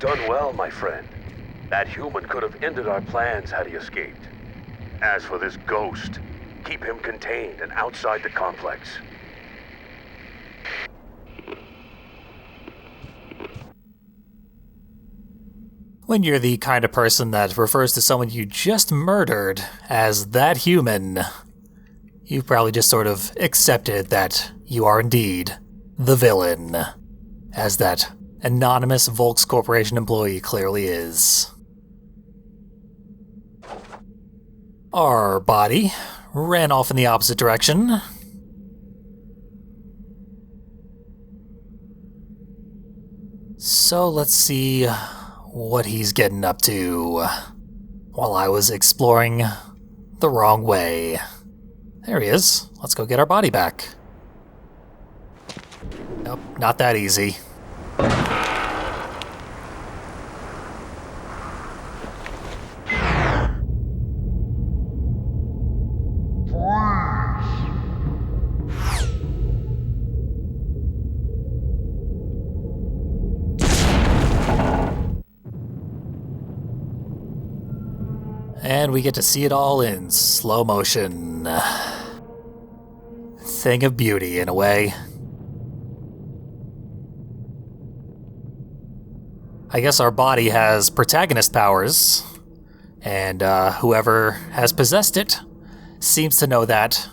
done well, my friend. That human could have ended our plans had he escaped. As for this ghost, keep him contained and outside the complex. When you're the kind of person that refers to someone you just murdered as that human, you've probably just sort of accepted that you are indeed the villain, as that anonymous Volks Corporation employee clearly is. Our body ran off in the opposite direction. So let's see what he's getting up to while I was exploring the wrong way. There he is. Let's go get our body back. Nope, not that easy. And we get to see it all in slow motion. Thing of beauty, in a way. I guess our body has protagonist powers, and whoever has possessed it seems to know that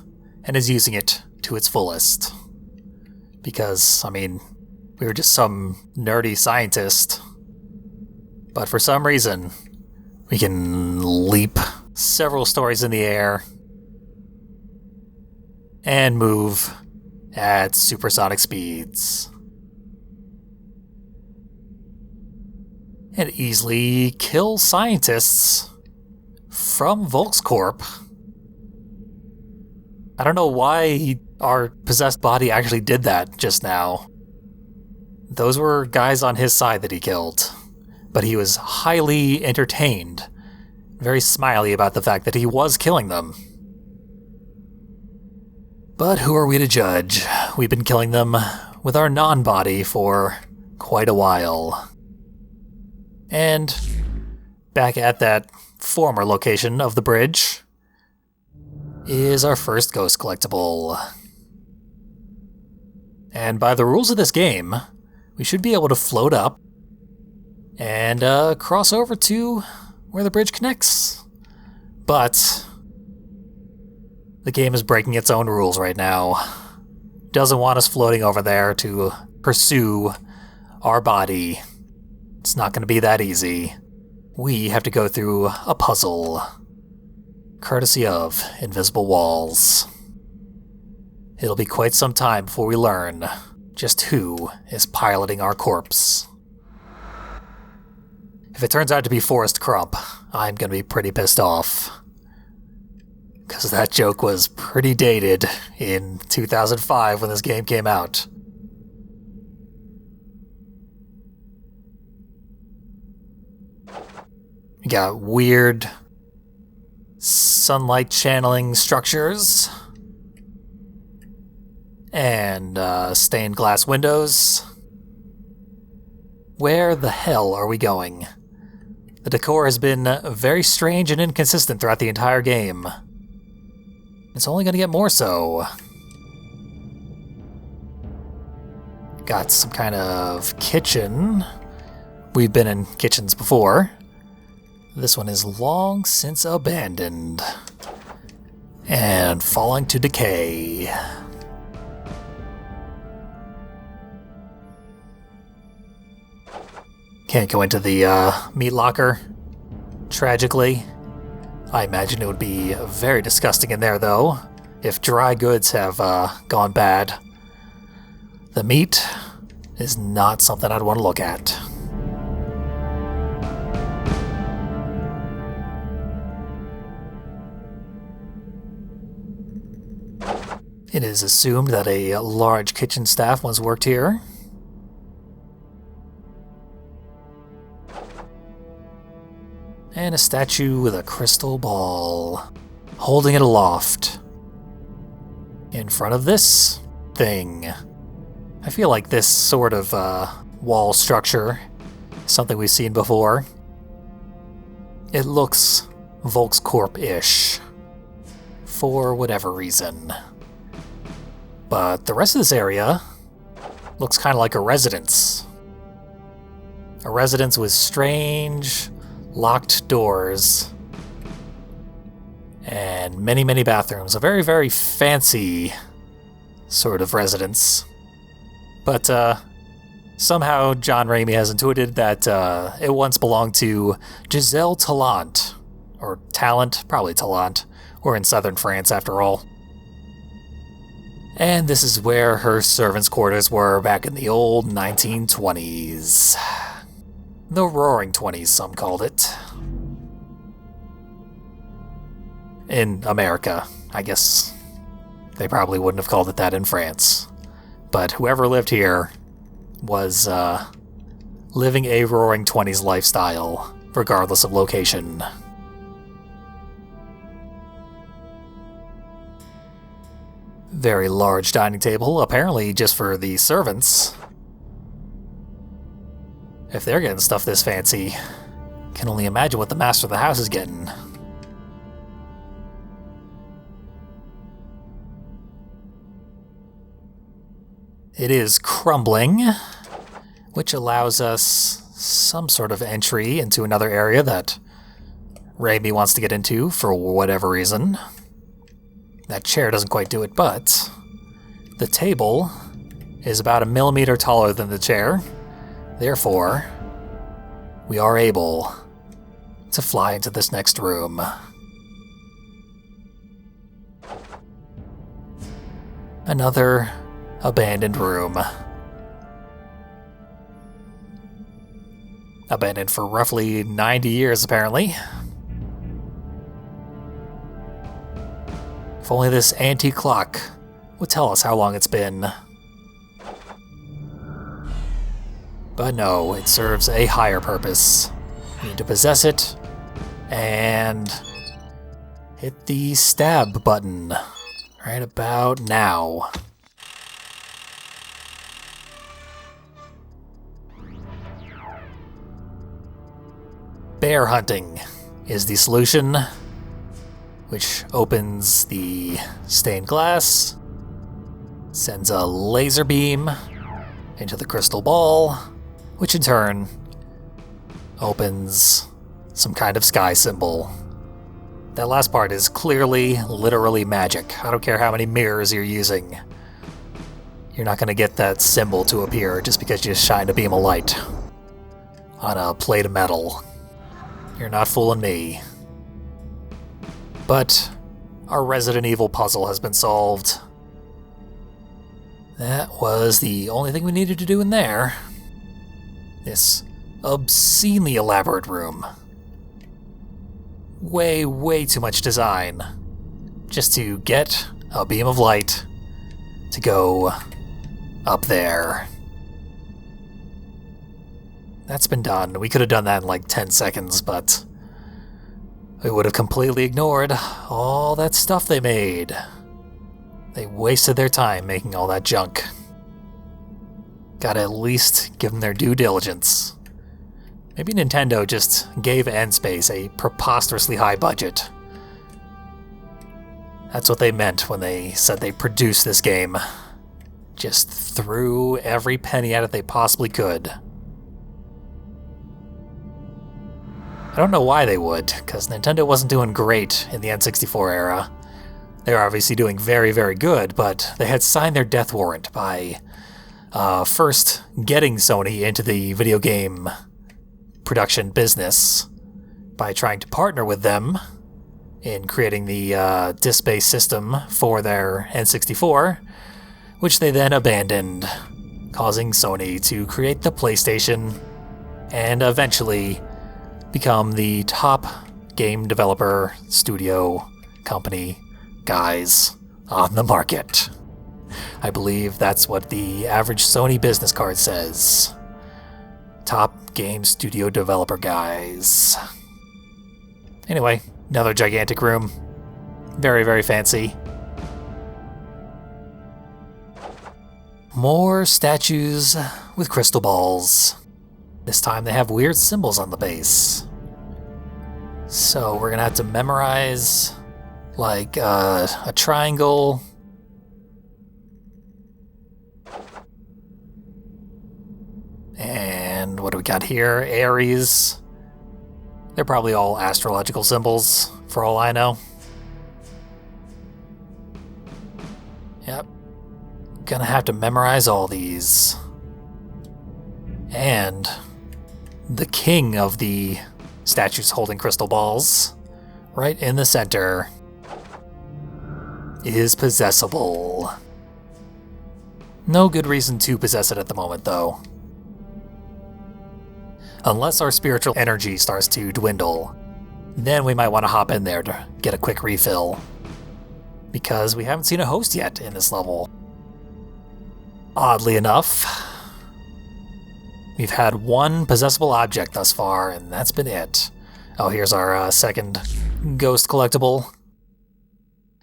and is using it to its fullest. Because, I mean, we were just some nerdy scientist, but for some reason, we can leap several stories in the air and move at supersonic speeds. And easily kill scientists from Volkscorp. I don't know why our possessed body actually did that just now. Those were guys on his side that he killed. But he was highly entertained, very smiley about the fact that he was killing them. But who are we to judge? We've been killing them with our non-body for quite a while. And back at that former location of the bridge is our first ghost collectible. And by the rules of this game, we should be able to float up and cross over to where the bridge connects. But the game is breaking its own rules right now. Doesn't want us floating over there to pursue our body. It's not going to be that easy. We have to go through a puzzle, courtesy of invisible walls. It'll be quite some time before we learn just who is piloting our corpse. If it turns out to be Forrest Crump, I'm going to be pretty pissed off. Because that joke was pretty dated in 2005 when this game came out. We got weird sunlight channeling structures. And stained glass windows. Where the hell are we going? The decor has been very strange and inconsistent throughout the entire game. It's only going to get more so. Got some kind of kitchen. We've been in kitchens before. This one is long since abandoned and falling to decay. Can't go into the meat locker, tragically. I imagine it would be very disgusting in there, though, if dry goods have gone bad. The meat is not something I'd want to look at. It is assumed that a large kitchen staff once worked here. And a statue with a crystal ball, holding it aloft. In front of this thing. I feel like this sort of wall structure something we've seen before. It looks Volkscorp-ish, for whatever reason. But the rest of this area looks kind of like a residence. A residence with strange, locked doors, and many, many bathrooms. A very, very fancy sort of residence. But somehow John Raimi has intuited that it once belonged to Giselle Tallant. Or Talent, probably Tallant. We're in southern France after all. And this is where her servants' quarters were back in the old 1920s. The Roaring Twenties, some called it. In America, I guess. They probably wouldn't have called it that in France. But whoever lived here was living a Roaring Twenties lifestyle, regardless of location. Very large dining table, apparently just for the servants. If they're getting stuff this fancy, can only imagine what the master of the house is getting. It is crumbling, which allows us some sort of entry into another area that Raimi wants to get into for whatever reason. That chair doesn't quite do it, but the table is about 1 millimeter taller than the chair. Therefore, we are able to fly into this next room. Another abandoned room. Abandoned for roughly 90 years, apparently. If only this antique clock would tell us how long it's been. But no, it serves a higher purpose. You need to possess it, and hit the stab button right about now. Bear hunting is the solution, which opens the stained glass, sends a laser beam into the crystal ball, which in turn opens some kind of sky symbol. That last part is clearly, literally magic. I don't care how many mirrors you're using. You're not going to get that symbol to appear just because you shine a beam of light on a plate of metal. You're not fooling me. But our Resident Evil puzzle has been solved. That was the only thing we needed to do in there. This obscenely elaborate room. Way, way too much design just to get a beam of light to go up there. That's been done. We could have done that in like 10 seconds, but we would have completely ignored all that stuff they made. They wasted their time making all that junk. Gotta at least give them their due diligence. Maybe Nintendo just gave N-Space a preposterously high budget. That's what they meant when they said they produced this game. Just threw every penny at it they possibly could. I don't know why they would, because Nintendo wasn't doing great in the N64 era. They were obviously doing very, very good, but they had signed their death warrant by first getting Sony into the video game production business by trying to partner with them in creating the disc-based system for their N64, which they then abandoned, causing Sony to create the PlayStation and eventually become the top game developer studio company guys on the market. I believe that's what the average Sony business card says. Top game studio developer guys. Anyway, another gigantic room. Very, very fancy. More statues with crystal balls. This time they have weird symbols on the base. So we're gonna have to memorize, like, a triangle. And what do we got here? Aries. They're probably all astrological symbols, for all I know. Yep. Gonna have to memorize all these. And the king of the statues holding crystal balls, right in the center, is possessible. No good reason to possess it at the moment, though. Unless our spiritual energy starts to dwindle, then we might want to hop in there to get a quick refill. Because we haven't seen a host yet in this level. Oddly enough, we've had one possessible object thus far, and that's been it. Oh, here's our second ghost collectible.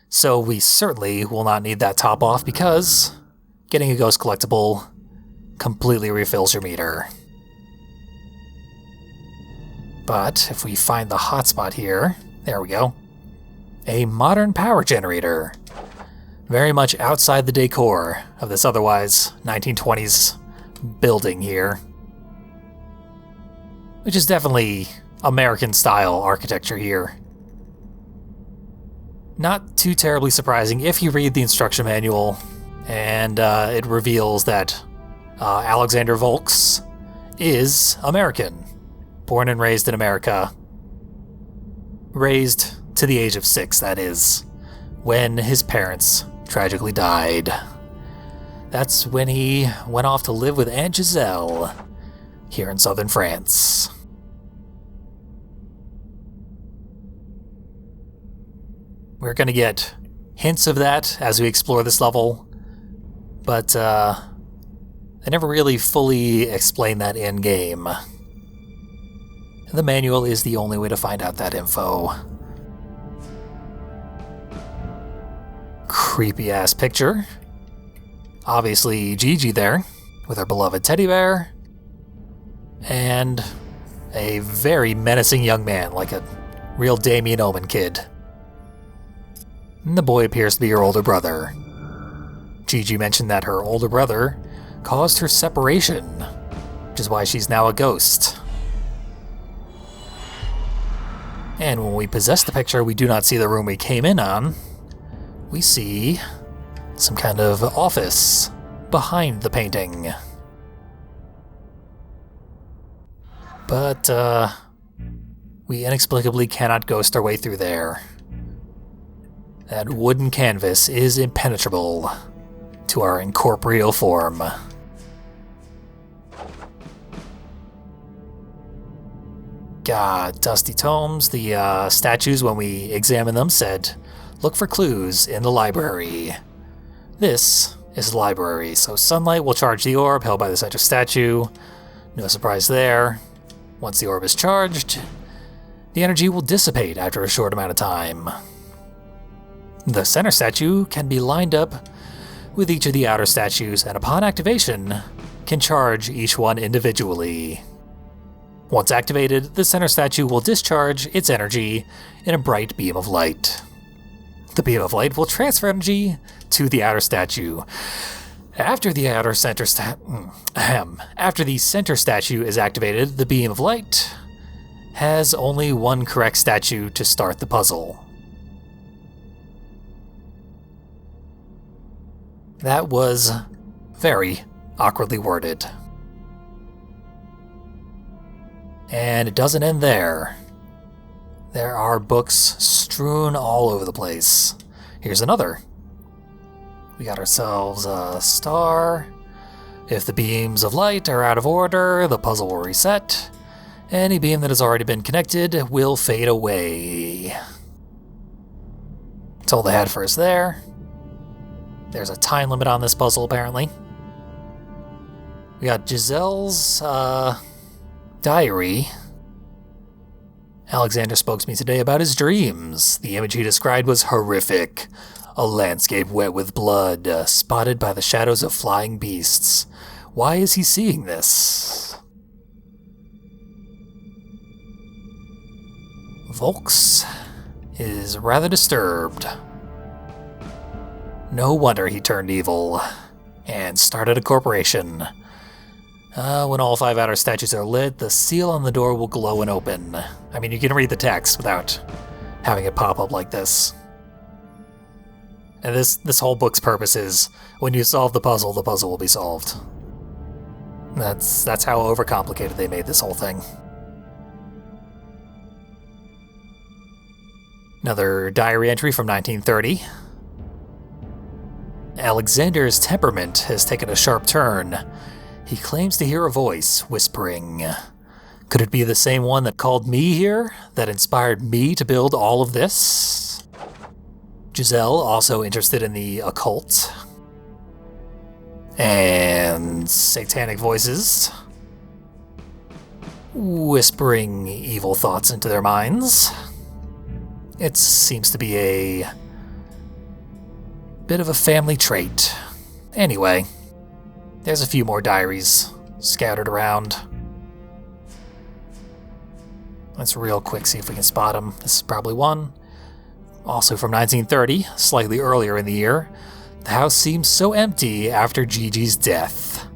So we certainly will not need that top off because getting a ghost collectible completely refills your meter. But if we find the hotspot here, there we go. A modern power generator. Very much outside the decor of this otherwise 1920s building here. Which is definitely American-style architecture here. Not too terribly surprising if you read the instruction manual, and it reveals that Alexander Volks is American. Born and raised in America. Raised to the age of 6, that is, when his parents tragically died. That's when he went off to live with Aunt Giselle here in southern France. We're going to get hints of that as we explore this level, but they never really fully explain that in-game. The manual is the only way to find out that info. Creepy ass picture. Obviously Gigi there, with her beloved teddy bear. And a very menacing young man, like a real Damien Omen kid. And the boy appears to be her older brother. Gigi mentioned that her older brother caused her separation, which is why she's now a ghost. And when we possess the picture, we do not see the room we came in on. We see some kind of office behind the painting. But, we inexplicably cannot ghost our way through there. That wooden canvas is impenetrable to our incorporeal form. Dusty tomes. The statues, when we examined them, said, "Look for clues in the library." This is the library, so sunlight will charge the orb held by the center statue. No surprise there. Once the orb is charged, the energy will dissipate after a short amount of time. The center statue can be lined up with each of the outer statues, and upon activation, can charge each one individually. Once activated, the center statue will discharge its energy in a bright beam of light. The beam of light will transfer energy to the outer statue. After the center statue is activated, the beam of light has only one correct statue to start the puzzle. That was very awkwardly worded. And it doesn't end there. There are books strewn all over the place. Here's another. We got ourselves a star. If the beams of light are out of order, the puzzle will reset. Any beam that has already been connected will fade away. That's all they had for us there. There's a time limit on this puzzle, apparently. We got Giselle's diary. Alexander spoke to me today about his dreams. The image he described was horrific. A landscape wet with blood, spotted by the shadows of flying beasts. Why is he seeing this? Volks is rather disturbed. No wonder he turned evil and started a corporation. When all 5 outer statues are lit, the seal on the door will glow and open. I mean, you can read the text without having it pop up like this. And this whole book's purpose is, when you solve the puzzle will be solved. That's how overcomplicated they made this whole thing. Another diary entry from 1930. Alexander's temperament has taken a sharp turn. He claims to hear a voice whispering. Could it be the same one that called me here, that inspired me to build all of this? Giselle, also interested in the occult. And satanic voices, whispering evil thoughts into their minds. It seems to be a bit of a family trait. Anyway, there's a few more diaries scattered around. Let's real quick see if we can spot them. This is probably one. Also from 1930, slightly earlier in the year. The house seems so empty after Gigi's death.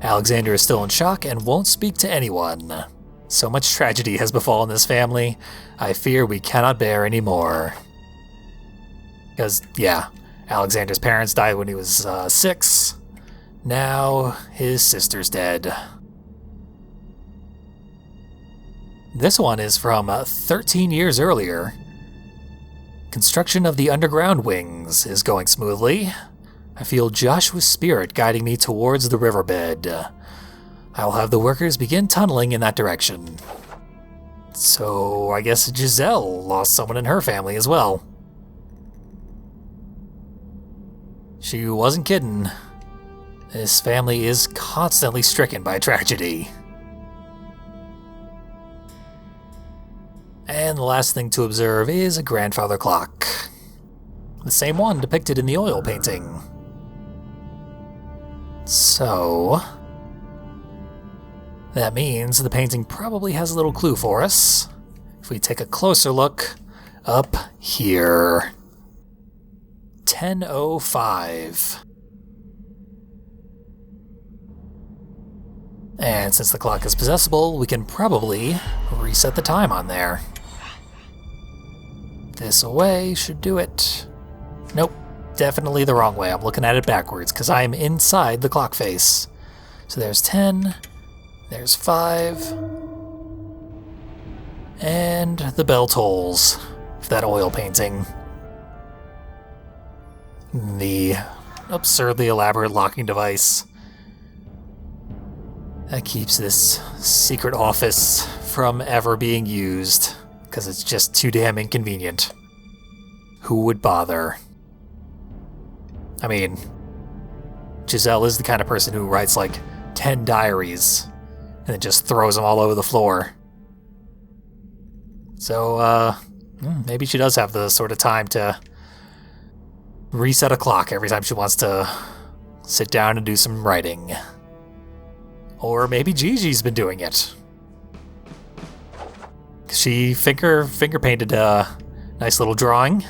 Alexander is still in shock and won't speak to anyone. So much tragedy has befallen this family, I fear we cannot bear any more. Because, yeah, Alexander's parents died when he was 6. Now, his sister's dead. This one is from 13 years earlier. Construction of the underground wings is going smoothly. I feel Joshua's spirit guiding me towards the riverbed. I will have the workers begin tunneling in that direction. So I guess Giselle lost someone in her family as well. She wasn't kidding. This family is constantly stricken by tragedy. And the last thing to observe is a grandfather clock. The same one depicted in the oil painting. So that means the painting probably has a little clue for us. If we take a closer look up here. 10:05. And since the clock is possessible, we can probably reset the time on there. This way should do it. Nope, definitely the wrong way. I'm looking at it backwards because I'm inside the clock face. So there's 10, there's 5, and the bell tolls for that oil painting. The absurdly elaborate locking device that keeps this secret office from ever being used, because it's just too damn inconvenient. Who would bother? I mean, Giselle is the kind of person who writes like 10 diaries and then just throws them all over the floor. So, maybe she does have the sort of time to reset a clock every time she wants to sit down and do some writing. Or maybe Gigi's been doing it. She finger painted a nice little drawing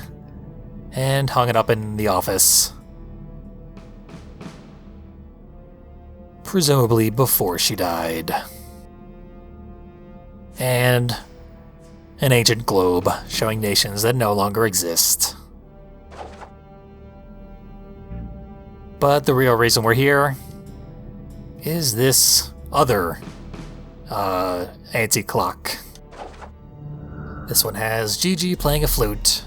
and hung it up in the office. Presumably before she died. And an ancient globe showing nations that no longer exist. But the real reason we're here is this other anti-clock. This one has Gigi playing a flute,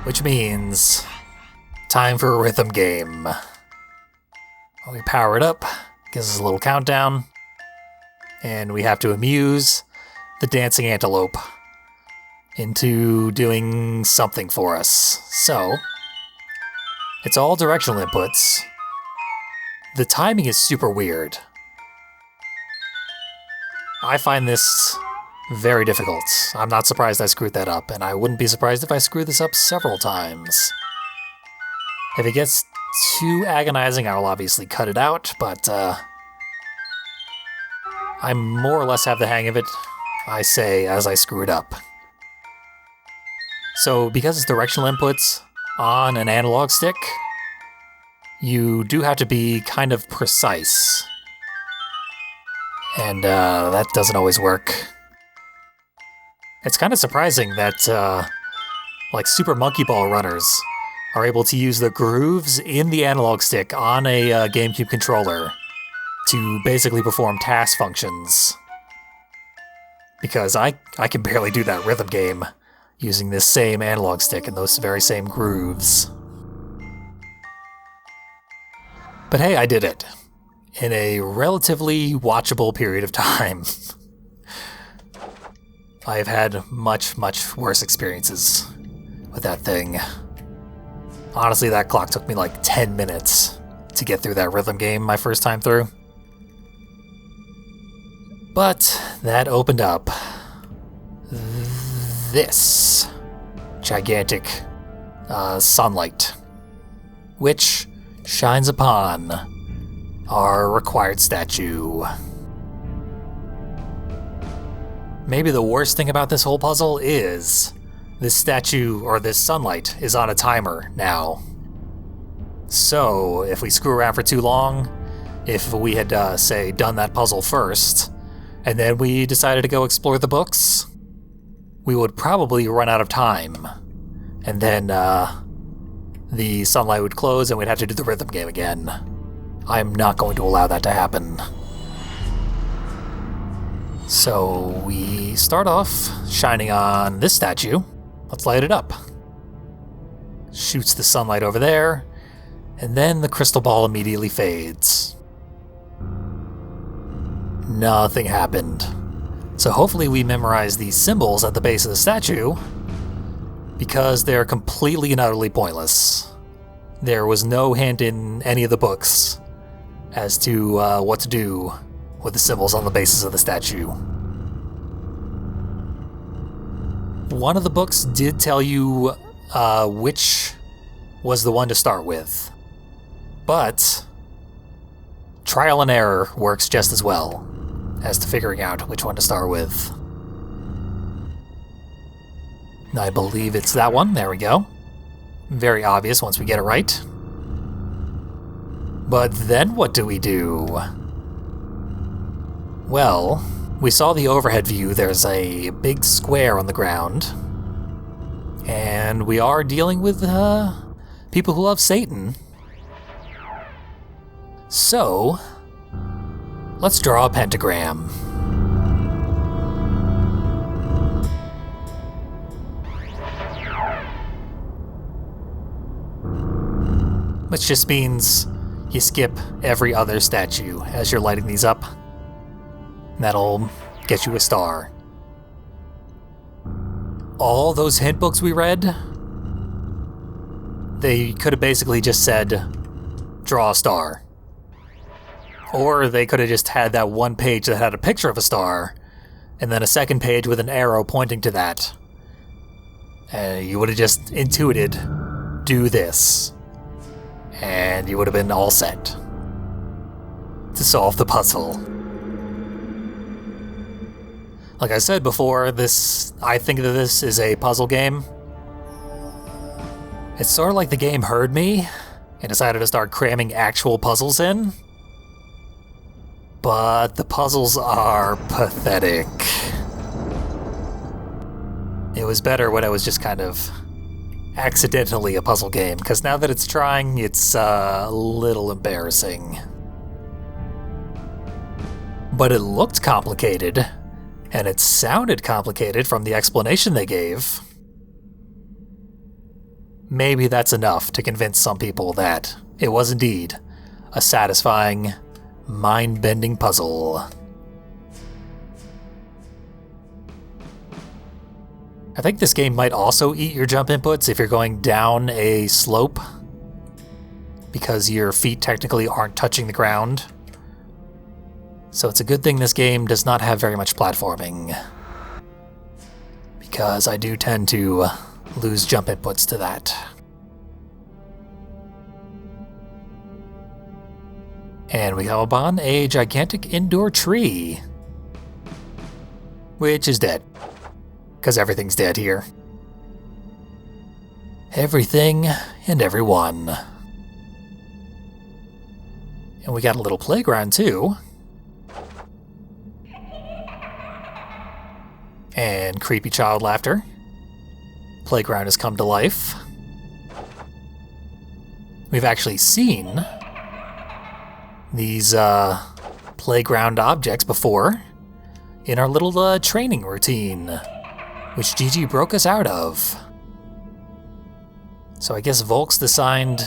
which means time for a rhythm game. When we power it up, gives us a little countdown, and we have to amuse the dancing antelope into doing something for us. So, it's all directional inputs. The timing is super weird. I find this very difficult. I'm not surprised I screwed that up, and I wouldn't be surprised if I screw this up several times. If it gets too agonizing, I will obviously cut it out, but I more or less have the hang of it. I say as I screw it up. So because it's directional inputs on an analog stick, you do have to be kind of precise. And that doesn't always work. It's kind of surprising that like Super Monkey Ball runners are able to use the grooves in the analog stick on a GameCube controller to basically perform task functions. Because I can barely do that rhythm game using this same analog stick and those very same grooves. But hey, I did it. In a relatively watchable period of time. I've had much, much worse experiences with that thing. Honestly, that clock took me like 10 minutes to get through that rhythm game my first time through. But that opened up this gigantic sunlight, which shines upon our required statue. Maybe the worst thing about this whole puzzle is this statue, or this sunlight, is on a timer now. So, if we screw around for too long, if we had, say, done that puzzle first, and then we decided to go explore the books, we would probably run out of time. And then, the sunlight would close and we'd have to do the rhythm game again. I'm not going to allow that to happen. So, we start off shining on this statue. Let's light it up. Shoots the sunlight over there, and then the crystal ball immediately fades. Nothing happened. So hopefully we memorize these symbols at the base of the statue, because they're completely and utterly pointless. There was no hint in any of the books as to what to do with the symbols on the bases of the statue. One of the books did tell you which was the one to start with, but trial and error works just as well as to figuring out which one to start with. I believe it's that one. There we go. Very obvious once we get it right. But then what do we do? Well, we saw the overhead view. There's a big square on the ground. And we are dealing with people who love Satan. So, let's draw a pentagram. Which just means you skip every other statue as you're lighting these up. That'll get you a star. All those hint books we read, they could have basically just said, draw a star. Or they could have just had that one page that had a picture of a star, and then a second page with an arrow pointing to that. You would have just intuited, do this. And you would have been all set to solve the puzzle. Like I said before, I think that this is a puzzle game. It's sort of like the game heard me and decided to start cramming actual puzzles in. But the puzzles are pathetic. It was better when it was just kind of accidentally a puzzle game, because now that it's trying, it's a little embarrassing. But it looked complicated, and it sounded complicated from the explanation they gave. Maybe that's enough to convince some people that it was indeed a satisfying, mind-bending puzzle. I think this game might also eat your jump inputs if you're going down a slope, because your feet technically aren't touching the ground. So it's a good thing this game does not have very much platforming, because I do tend to lose jump inputs to that. And we come upon a gigantic indoor tree. which is dead. Because everything's dead here. Everything and everyone. And we got a little playground too. And creepy child laughter. Playground has come to life. We've actually seen these playground objects before in our little training routine, which Gigi broke us out of. So I guess Volks designed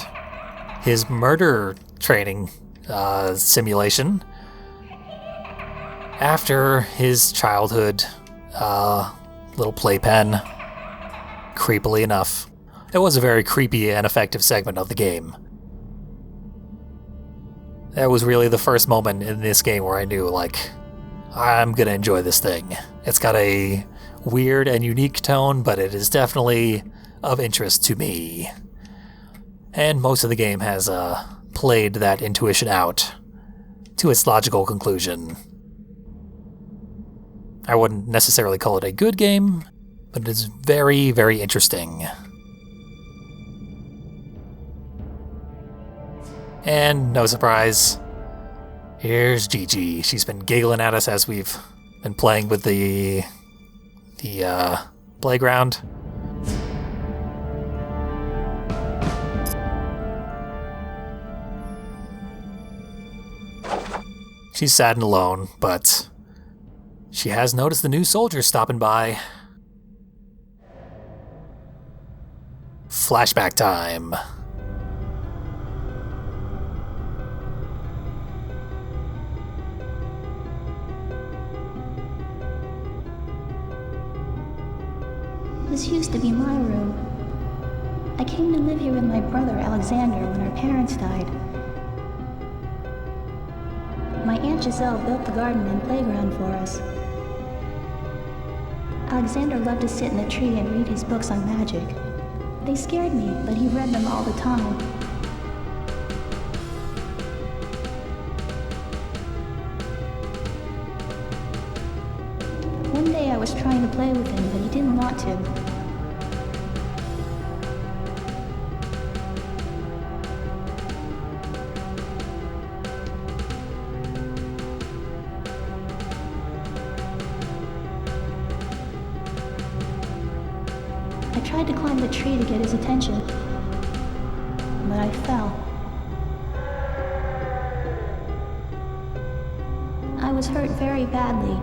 his murder training simulation after his childhood little playpen. Creepily enough. It was a very creepy and effective segment of the game. That was really the first moment in this game where I knew, like, I'm gonna enjoy this thing. It's got a weird and unique tone, but it is definitely of interest to me. And most of the game has played that intuition out to its logical conclusion. I wouldn't necessarily call it a good game, but it is very, very interesting. And no surprise, here's Gigi. She's been giggling at us as we've been playing with the playground. She's sad and alone, but she has noticed the new soldiers stopping by. Flashback time. This used to be my room. I came to live here with my brother Alexander when our parents died. My Aunt Giselle built the garden and playground for us. Alexander loved to sit in the tree and read his books on magic. They scared me, but he read them all the time. One day I was trying to play with him, but he didn't want to. I tried to climb the tree to get his attention, but I fell. I was hurt very badly.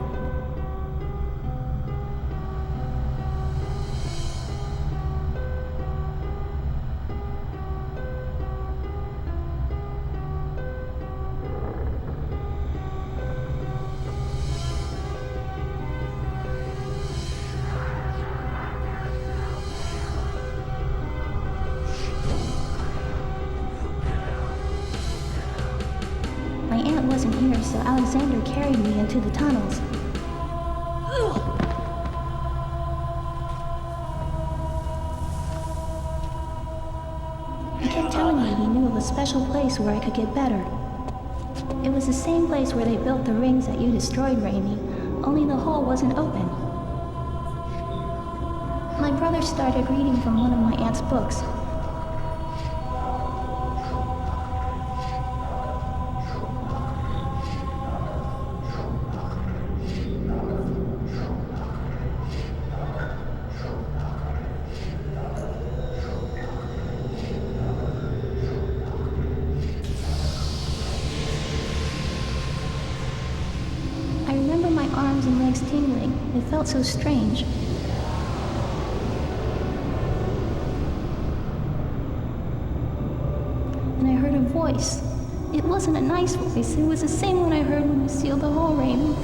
My aunt wasn't here, so Alexander carried me into the tunnels. He kept telling me he knew of a special place where I could get better. It was the same place where they built the rings that you destroyed, Raimi, only the hole wasn't open. My brother started reading from one of my aunt's books. I remember my arms and legs tingling. It felt so strange. And I heard a voice. It wasn't a nice voice. It was the same one I heard when you sealed the hole, Raimi.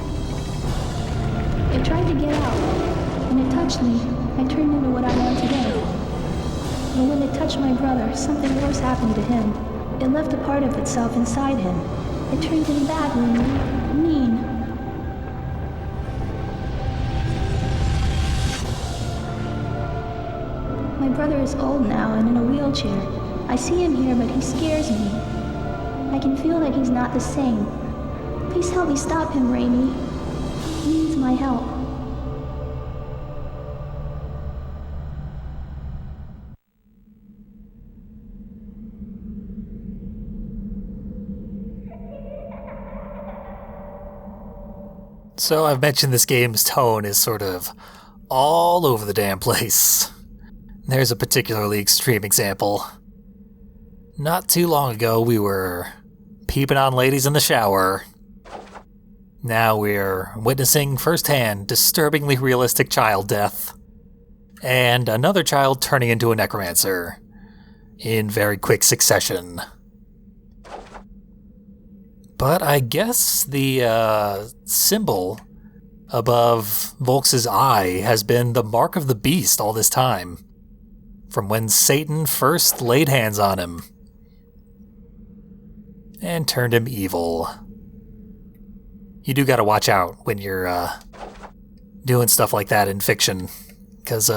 I tried to get out. When it touched me, I turned into what I am today. But when it touched my brother, something worse happened to him. It left a part of itself inside him. It turned him bad, Raimi. Mean. My brother is old now and in a wheelchair. I see him here, but he scares me. I can feel that he's not the same. Please help me stop him, Raimi. He needs my help. So I've mentioned this game's tone is sort of all over the damn place. There's a particularly extreme example. Not too long ago, we were peeping on ladies in the shower. Now we're witnessing firsthand disturbingly realistic child death. And another child turning into a necromancer. In very quick succession. But I guess the symbol above Volks's eye has been the mark of the beast all this time. From when Satan first laid hands on him. And turned him evil. You do gotta watch out when you're doing stuff like that in fiction. Because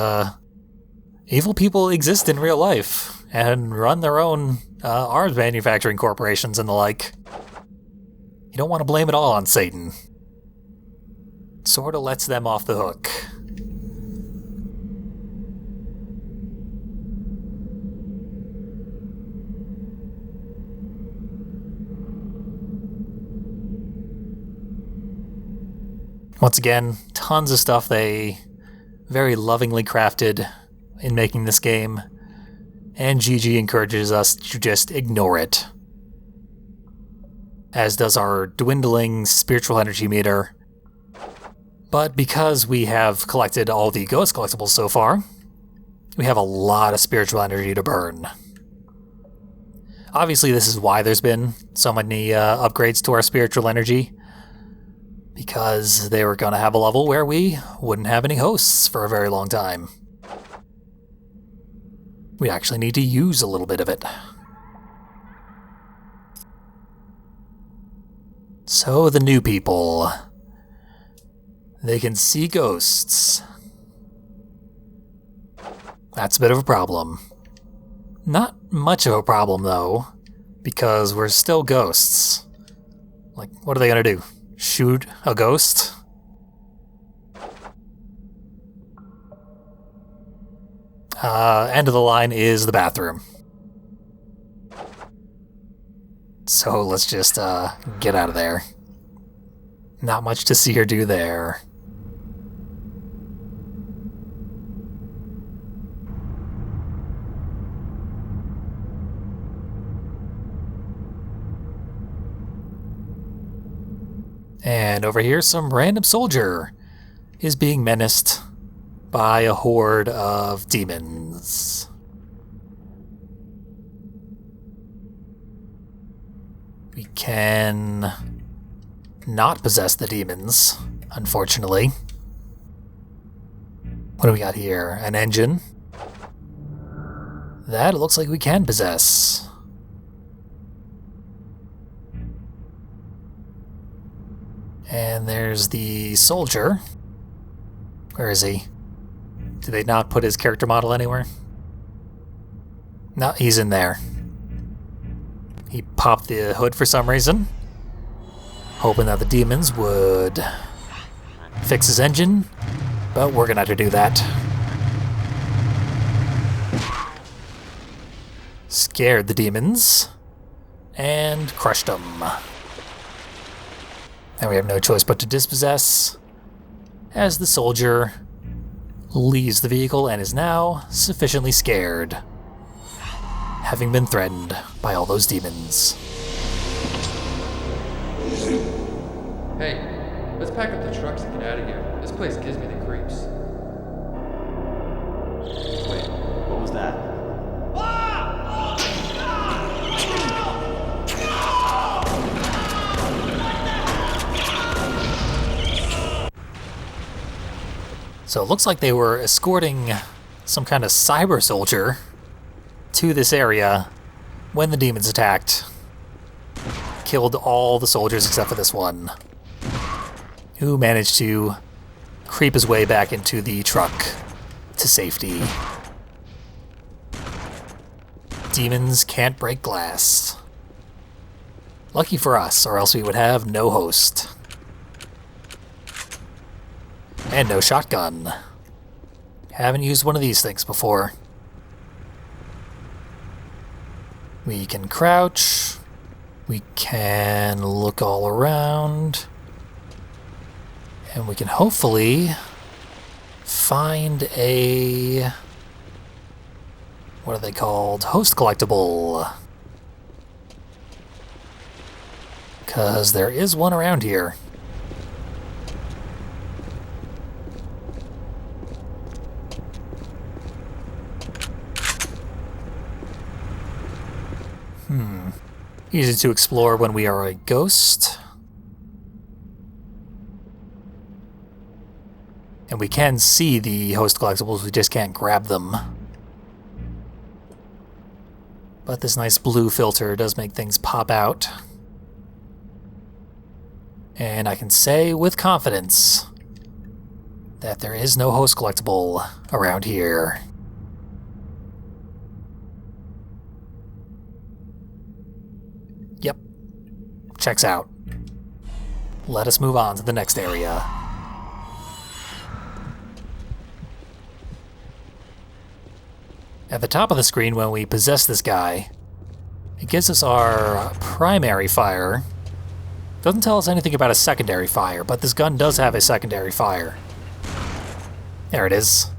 evil people exist in real life and run their own arms manufacturing corporations and the like. You don't want to blame it all on Satan. Sorta lets them off the hook. Once again, tons of stuff they very lovingly crafted in making this game, and Gigi encourages us to just ignore it. As does our dwindling spiritual energy meter. But because we have collected all the ghost collectibles so far, we have a lot of spiritual energy to burn. Obviously, this is why there's been so many upgrades to our spiritual energy, because they were going to have a level where we wouldn't have any hosts for a very long time. We actually need to use a little bit of it. So the new people. They can see ghosts. That's a bit of a problem. Not much of a problem, though, because we're still ghosts. Like, what are they gonna do? Shoot a ghost? End of the line is the bathroom. So let's just get out of there. Not much to see or do there. And over here, some random soldier is being menaced by a horde of demons. We can not possess the demons, unfortunately. What do we got here? An engine. That it looks like we can possess. And there's the soldier. Where is he? Did they not put his character model anywhere? No, he's in there. He popped the hood for some reason, hoping that the demons would fix his engine, but we're gonna have to do that. Scared the demons, and crushed them. Now we have no choice but to dispossess, as the soldier leaves the vehicle and is now sufficiently scared, having been threatened by all those demons. Hey, let's pack up the trucks and get out of here. This place gives me the creeps. Wait, what was that? So it looks like they were escorting some kind of cyber soldier to this area when the demons attacked. Killed all the soldiers except for this one, who managed to creep his way back into the truck to safety. Demons can't break glass. Lucky for us, or else we would have no host. And no shotgun. Haven't used one of these things before. We can crouch. We can look all around. And we can hopefully find a... what are they called? Host collectible. Because there is one around here. Easy to explore when we are a ghost. And we can see the host collectibles, we just can't grab them. But this nice blue filter does make things pop out. And I can say with confidence that there is no host collectible around here. Yep. Checks out. Let us move on to the next area. At the top of the screen, when we possess this guy, it gives us our primary fire. Doesn't tell us anything about a secondary fire, but this gun does have a secondary fire. There it is.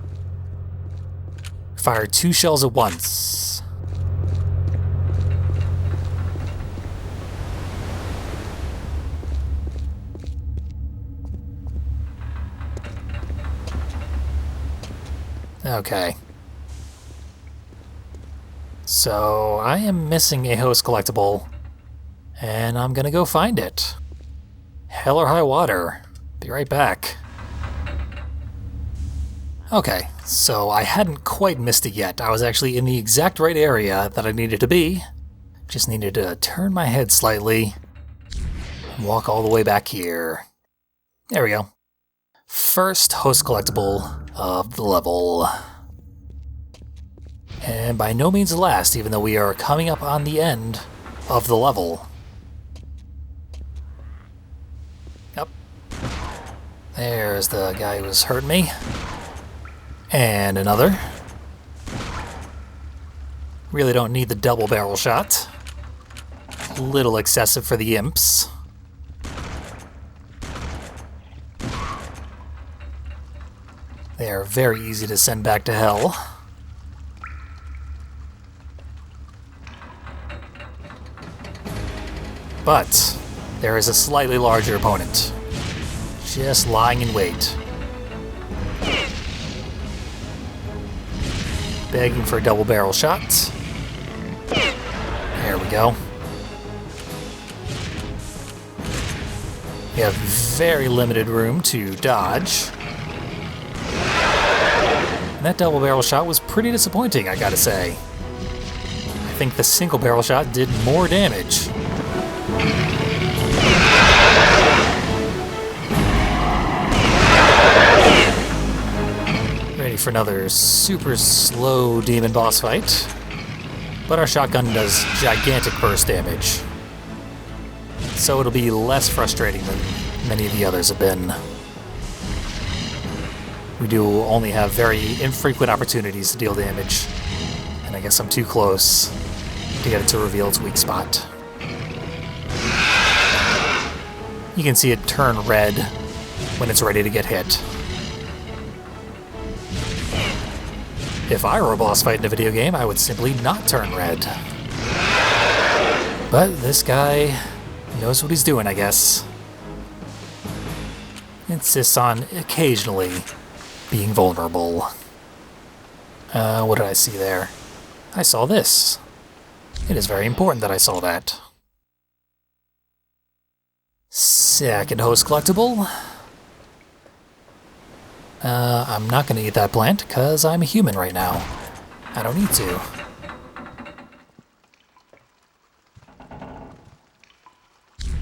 Fire 2 shells at once. Okay. So, I am missing a host collectible, and I'm gonna go find it. Hell or high water. Be right back. Okay, so I hadn't quite missed it yet. I was actually in the exact right area that I needed to be. Just needed to turn my head slightly and walk all the way back here. There we go. First host collectible of the level. And by no means the last, even though we are coming up on the end of the level. Yep. There's the guy who was hurting me. And another. Really don't need the double barrel shot. A little excessive for the imps. They are very easy to send back to hell. But there is a slightly larger opponent, just lying in wait, begging for a double barrel shot. There we go. We have very limited room to dodge. And that double barrel shot was pretty disappointing, I gotta say. I think the single barrel shot did more damage. Ready for another super slow demon boss fight. But our shotgun does gigantic burst damage. So it'll be less frustrating than many of the others have been. We do only have very infrequent opportunities to deal damage. And I guess I'm too close to get it to reveal its weak spot. You can see it turn red when it's ready to get hit. If I were a boss fight in a video game, I would simply not turn red. But this guy knows what he's doing, I guess. Insists on occasionally being vulnerable. What did I see there? I saw this. It is very important that I saw that. Second host collectible. I'm not gonna eat that plant, because I'm a human right now. I don't need to.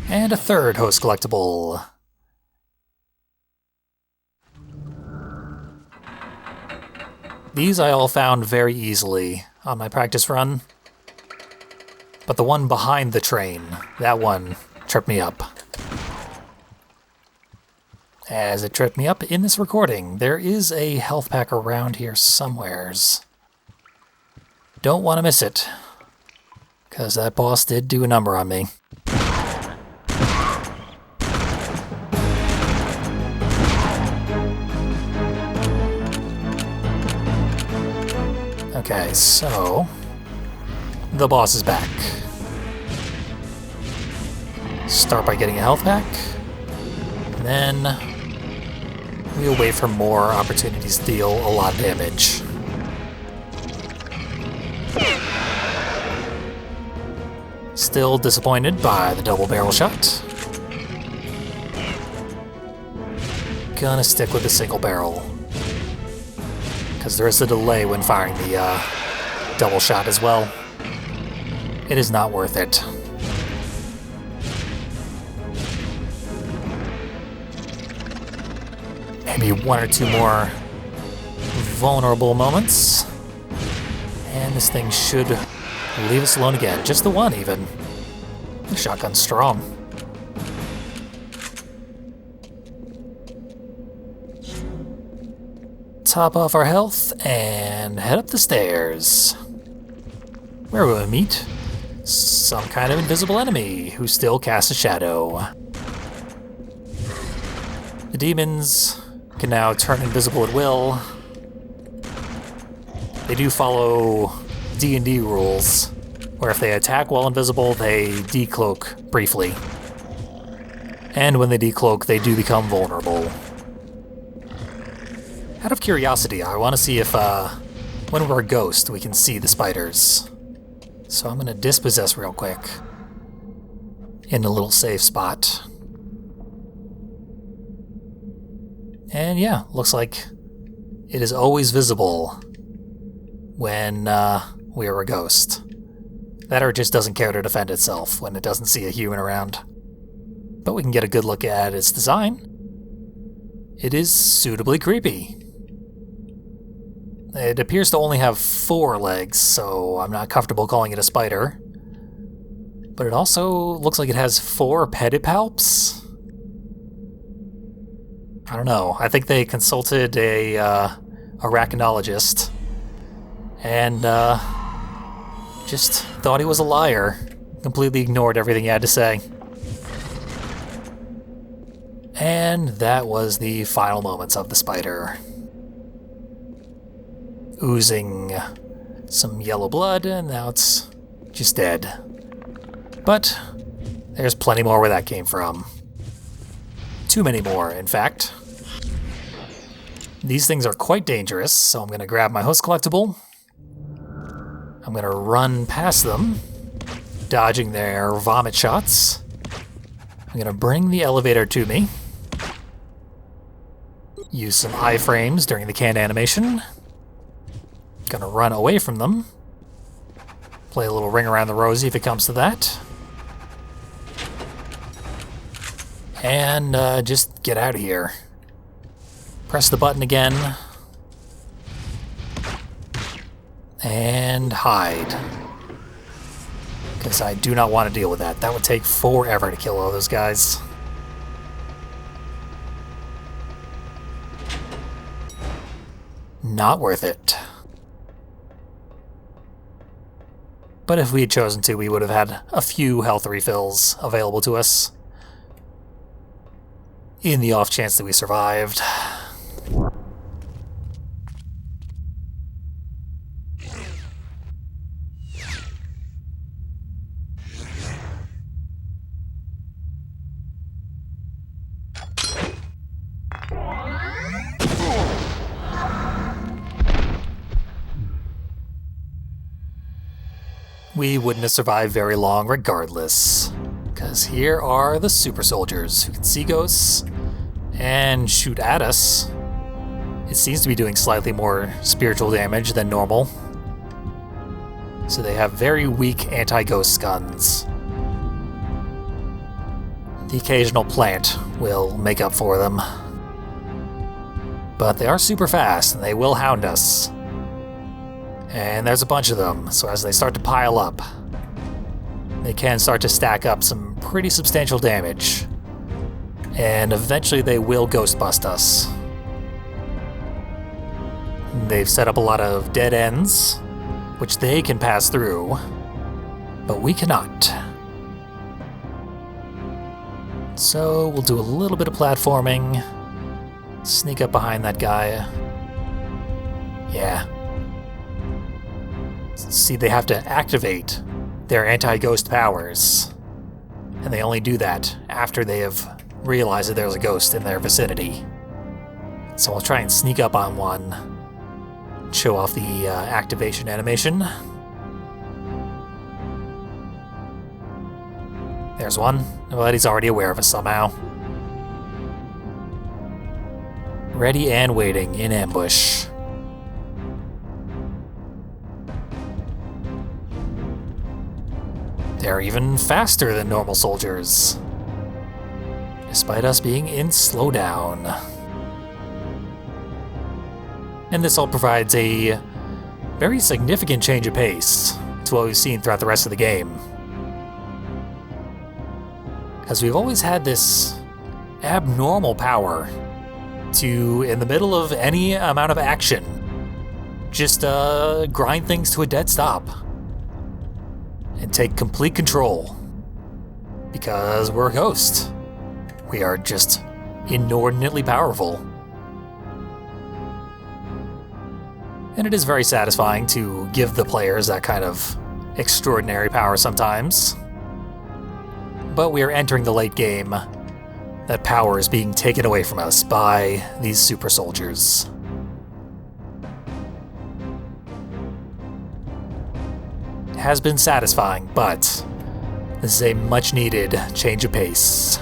And a third host collectible. These I all found very easily on my practice run. But the one behind the train, that one tripped me up. As it tripped me up in this recording, there is a health pack around here somewheres. Don't want to miss it, because that boss did do a number on me. Okay, so the boss is back. Start by getting a health pack. And then we'll wait for more opportunities to deal a lot of damage. Still disappointed by the double barrel shot. Gonna stick with the single barrel, because there is a delay when firing the double shot as well. It is not worth it. Maybe one or two more vulnerable moments, and this thing should leave us alone again. Just the one, even. The shotgun's strong. Top off our health and head up the stairs. Where will we meet some kind of invisible enemy who still casts a shadow. The demons can now turn invisible at will. They do follow D&D rules, where if they attack while invisible, they decloak briefly. And when they decloak, they do become vulnerable. Out of curiosity, I want to see if, when we're a ghost, we can see the spiders. So I'm going to dispossess real quick in a little safe spot. And yeah, looks like it is always visible when we are a ghost. That or it just doesn't care to defend itself when it doesn't see a human around. But we can get a good look at its design. It is suitably creepy. It appears to only have 4 legs, so I'm not comfortable calling it a spider. But it also looks like it has 4 pedipalps. I don't know. I think they consulted a arachnologist and just thought he was a liar. Completely ignored everything he had to say. And that was the final moments of the spider. Oozing some yellow blood, and now it's just dead. But there's plenty more where that came from. Too many more, in fact. These things are quite dangerous, so I'm going to grab my host collectible. I'm going to run past them, dodging their vomit shots. I'm going to bring the elevator to me. Use some iframes during the canned animation. Gonna run away from them. Play a little ring around the rosy if it comes to that. And just get out of here. Press the button again. And hide. Because I do not want to deal with that. That would take forever to kill all those guys. Not worth it. But if we had chosen to, we would have had a few health refills available to us. In the off chance that we survived. We wouldn't have survived very long regardless, because here are the super soldiers who can see ghosts and shoot at us. It seems to be doing slightly more spiritual damage than normal. So they have very weak anti-ghost guns. The occasional plant will make up for them. But they are super fast and they will hound us. And there's a bunch of them, so as they start to pile up, they can start to stack up some pretty substantial damage. And eventually they will ghost bust us. They've set up a lot of dead ends, which they can pass through, but we cannot. So we'll do a little bit of platforming, sneak up behind that guy. Yeah. See, they have to activate their anti-ghost powers. And they only do that after they have realized that there's a ghost in their vicinity. So I'll try and sneak up on one, show off the activation animation. There's one, but he's already aware of us somehow. Ready and waiting in ambush. They're even faster than normal soldiers, despite us being in slowdown. And this all provides a very significant change of pace to what we've seen throughout the rest of the game. Because we've always had this abnormal power to, in the middle of any amount of action, just grind things to a dead stop and take complete control. Because we're a ghost. We are just inordinately powerful. And it is very satisfying to give the players that kind of extraordinary power sometimes. But we are entering the late game. That power is being taken away from us by these super soldiers. It has been satisfying, but this is a much needed change of pace.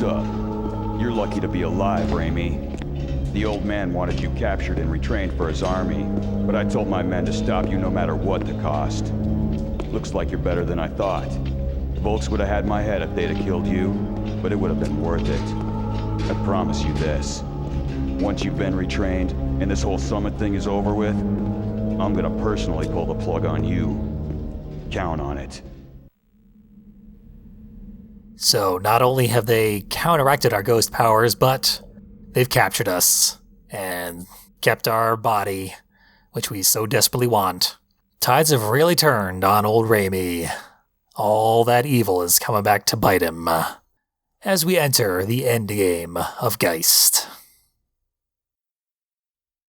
Up. You're lucky to be alive, Raimi. The old man wanted you captured and retrained for his army, but I told my men to stop you no matter what the cost. Looks like you're better than I thought. Volks would have had my head if they'd have killed you, but it would have been worth it. I promise you this. Once you've been retrained, and this whole summit thing is over with, I'm gonna personally pull the plug on you. Count on it. So not only have they counteracted our ghost powers, but they've captured us and kept our body, which we so desperately want. Tides have really turned on old Raimi. All that evil is coming back to bite him as we enter the end game of Geist.